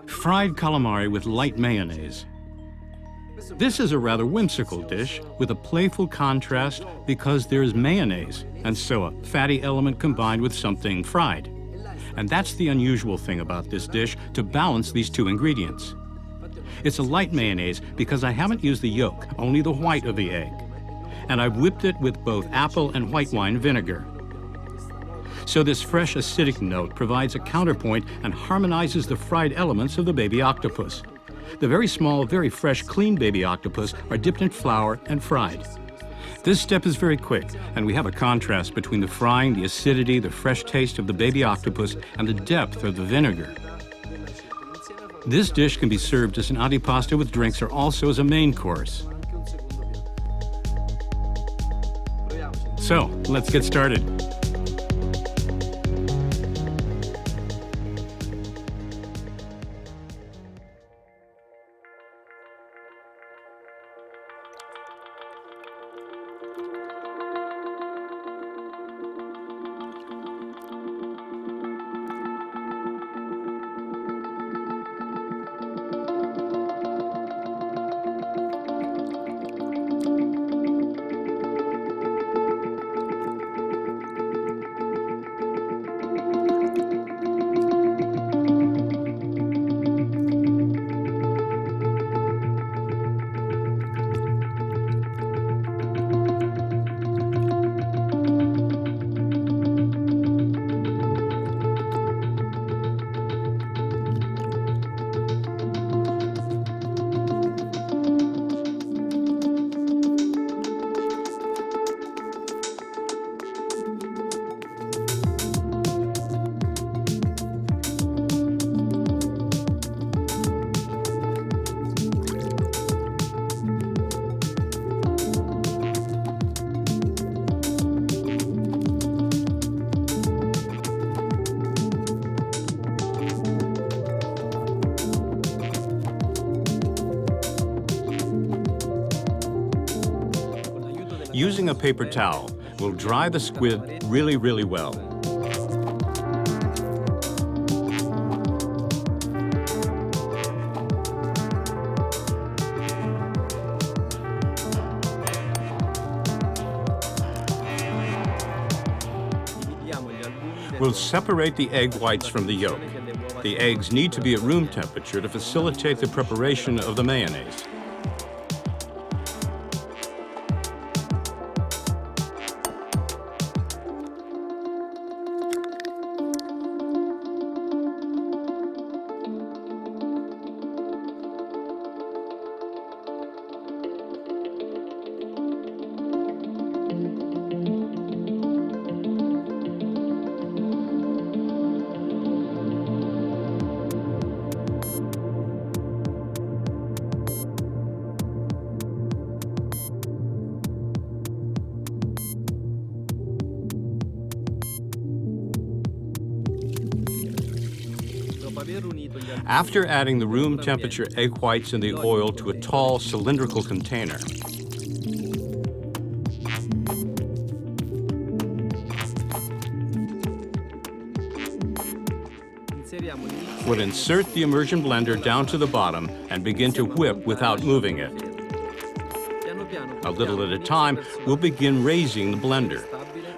Fried calamari with light mayonnaise. This is a rather whimsical dish with a playful contrast because there is mayonnaise, and so a fatty element combined with something fried. And that's the unusual thing about this dish to balance these two ingredients. It's a light mayonnaise because I haven't used the yolk, only the white of the egg. And I've whipped it with both apple and white wine vinegar. So this fresh acidic note provides a counterpoint and harmonizes the fried elements of the baby octopus. The very small, very fresh, clean baby octopus are dipped in flour and fried. This step is very quick, and we have a contrast between the frying, the acidity, the fresh taste of the baby octopus, and the depth of the vinegar. This dish can be served as an antipasta with drinks or also as a main course. So, let's get started. Using a paper towel will dry the squid really, really well. We'll separate the egg whites from the yolk. The eggs need to be at room temperature to facilitate the preparation of the mayonnaise. After adding the room temperature egg whites and the oil to a tall cylindrical container, we'll insert the immersion blender down to the bottom and begin to whip without moving it. A little at a time, we'll begin raising the blender.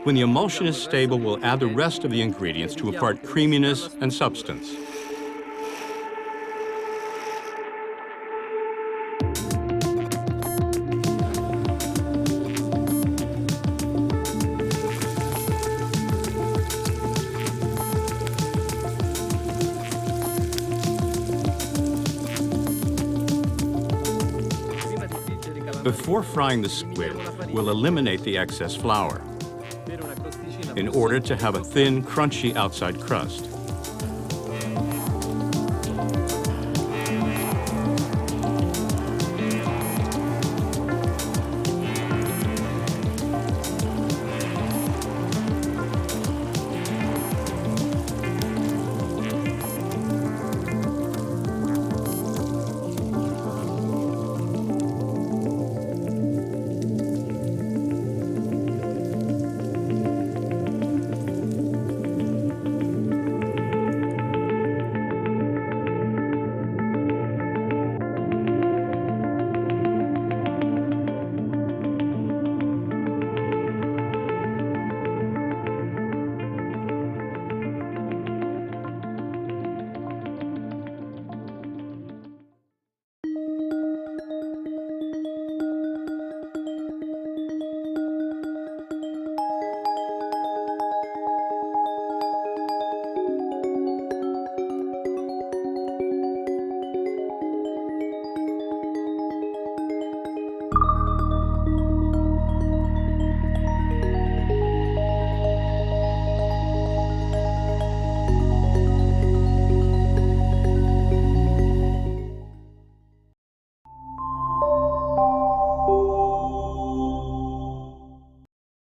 When the emulsion is stable, we'll add the rest of the ingredients to impart creaminess and substance. Before frying the squid, we'll eliminate the excess flour in order to have a thin, crunchy outside crust.